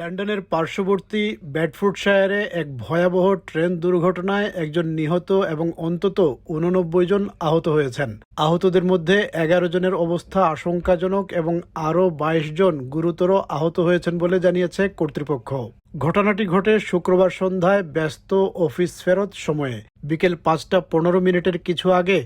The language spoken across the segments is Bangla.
লন্ডনের পার্শ্ববর্তী বেডফোর্ডশায়ারে এক ভয়াবহ ট্রেন দুর্ঘটনায় একজন নিহত এবং অন্তত ৮৯ জন আহত হয়েছেন। আহতদের মধ্যে ১১ জনের অবস্থা আশঙ্কাজনক এবং আরও ২২ জন গুরুতর আহত হয়েছেন বলে জানিয়েছে কর্তৃপক্ষ। ঘটনাটি ঘটে শুক্রবার সন্ধ্যায় ব্যস্ত অফিস ফেরত সময়ে। বিকেল ৫টা ১৫ কিছু আগে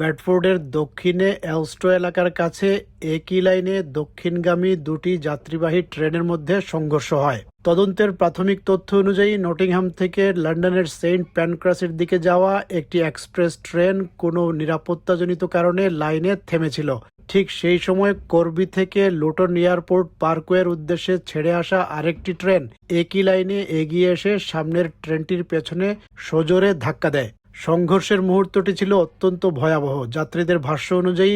বেডফোর্ডের দক্ষিণে এলস্টো এলাকার কাছে একই লাইনে দক্ষিণগামী দুটি যাত্রীবাহী ট্রেনের মধ্যে সংঘর্ষ হয়। তদন্তের প্রাথমিক তথ্য অনুযায়ী নটিংহাম থেকে লন্ডনের সেন্ট প্যানক্রাসের দিকে যাওয়া একটি এক্সপ্রেস ট্রেন কোনো নিরাপত্তাজনিত কারণে লাইনে থেমেছিল। ঠিক সেই সময় করবি থেকে লুটন এয়ারপোর্ট পার্কওয়ের উদ্দেশ্যে ছেড়ে আসা আরেকটি ট্রেন একই লাইনে এগিয়ে এসে সামনের ট্রেনটির পেছনে সজোরে ধাক্কা দেয়। সংঘর্ষের মুহূর্তটি ছিল অত্যন্ত ভয়াবহ। যাত্রীদের ভাষ্য অনুযায়ী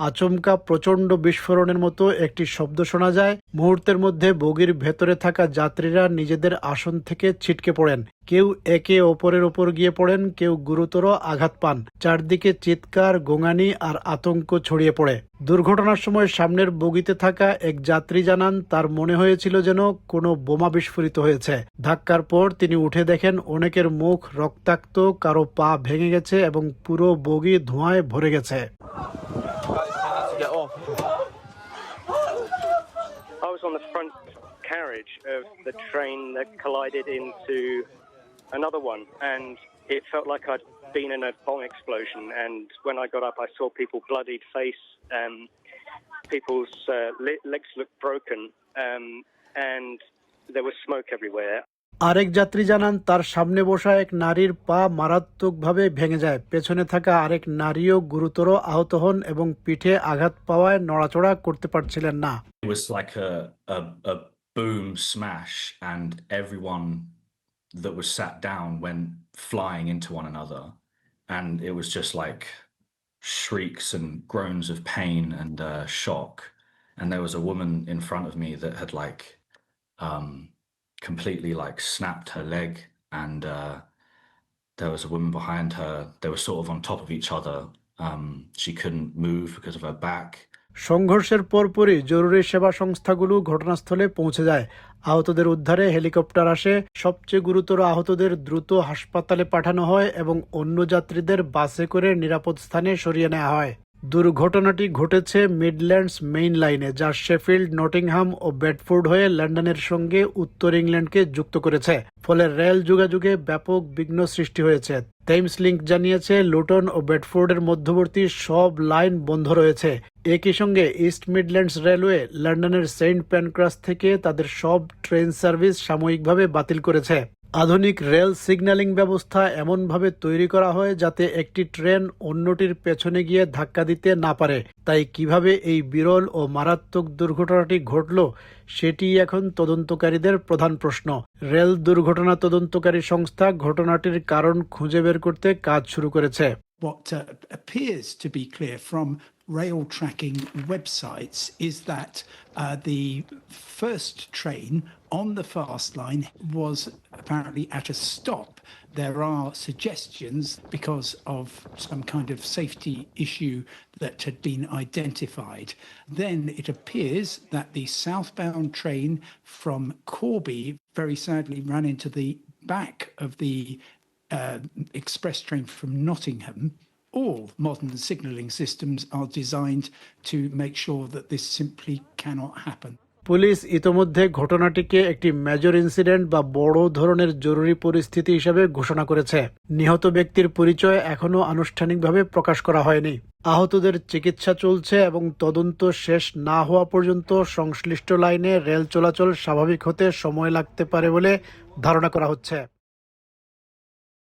আচমকা প্রচণ্ড বিস্ফোরণের মতো একটি শব্দ শোনা যায়। মুহূর্তের মধ্যে বগির ভেতরে থাকা যাত্রীরা নিজেদের আসন থেকে ছিটকে পড়েন। কেউ একে অপরের ওপর গিয়ে পড়েন, কেউ গুরুতর আঘাত পান। চারদিকে চিৎকার, গোঙানি আর আতঙ্ক ছড়িয়ে পড়ে। দুর্ঘটনার সময় সামনের বগিতে থাকা এক যাত্রী জানান, তার মনে হয়েছিল যেন কোনো বোমা বিস্ফোরিত হয়েছে। ধাক্কার পর তিনি উঠে দেখেন অনেকের মুখ রক্তাক্ত, কারো পা ভেঙে গেছে এবং পুরো বগি ধোঁয়ায় ভরে গেছে। I was on the front carriage of the train that collided into another one, and it felt like I'd been in a bomb explosion. And when I got up, I saw people bloodied face, people's legs looked broken, and there was smoke everywhere. আরেক যাত্রী জানান, তার সামনে বসা এক নারীর পা মারাত্মকভাবে ভেঙে যায়। পেছনে থাকা আরেক নারীও গুরুতর আহত হন এবং পিঠে আঘাত পাওয়ায় নড়াচড়া করতে পারছিলেন না। It was like a boom smash, and everyone that was sat down went flying into one another, and it was just like shrieks and groans of pain and shock. And there was a woman in front of me that had completely snapped her leg, and there was a woman behind her. They were sort of on top of each other. She couldn't move because of her back. সংঘর্ষের পরপরই জরুরি সেবা সংস্থাগুলো ঘটনাস্থলে পৌঁছে যায়। আহতদের উদ্ধারে হেলিকপ্টার আসে। সবচেয়ে গুরুতর আহতদের দ্রুত হাসপাতালে পাঠানো হয় এবং অন্য যাত্রীদের বাসে করে নিরাপদ স্থানে সরিয়ে নেওয়া হয়। দুর্ঘটনাটি ঘটেছে মিডল্যান্ডস মেইন লাইনে, যা শেফিল্ড, নটিংহাম ও বেডফোর্ড হয়ে লন্ডনের সঙ্গে উত্তর ইংল্যান্ডকে যুক্ত করেছে। ফলে রেল যোগাযোগে ব্যাপক বিঘ্ন সৃষ্টি হয়েছে। থেমস লিংক জানিয়েছে, লুটন ও বেডফোর্ডের মধ্যবর্তী সব লাইন বন্ধ রয়েছে। একই সঙ্গে ইস্ট মিডল্যান্ডস রেলওয়ে লন্ডনের সেন্ট প্যানক্রাস থেকে তাদের সব ট্রেন সার্ভিস সাময়িকভাবে বাতিল করেছে। আধুনিক রেল সিগন্যালিং ব্যবস্থা এমনভাবে তৈরি করা হয় যাতে একটি ট্রেন অন্যটির পেছনে গিয়ে ধাক্কা দিতে না পারে। তাই কিভাবে এই বিরল ও মারাত্মক দুর্ঘটনাটি ঘটল, সেটি এখন তদন্তকারীদের প্রধান প্রশ্ন। রেল দুর্ঘটনা তদন্তকারী সংস্থা ঘটনাটির কারণ খুঁজে বের করতে কাজ শুরু করেছে। What appears to be clear from rail tracking websites is that the first train on the fast line was apparently at a stop. There are suggestions because of some kind of safety issue that had been identified. Then it appears that the southbound train from Corby very sadly ran into the back of the express train from Nottingham. All modern signalling systems are designed to make sure that this simply cannot happen. Police ইতোমধ্যে ঘটনাটিকে একটি মেজর ইনসিডেন্ট বা বড় ধরনের জরুরি পরিস্থিতি হিসেবে ঘোষণা করেছে। নিহত ব্যক্তির পরিচয় এখনও আনুষ্ঠানিকভাবে প্রকাশ করা হয়নি। আহতদের চিকিৎসা চলছে এবং তদন্ত শেষ না হওয়া পর্যন্ত সংশ্লিষ্ট লাইনে রেল চলাচল স্বাভাবিক হতে সময় লাগতে পারে বলে ধারণা করা হচ্ছে।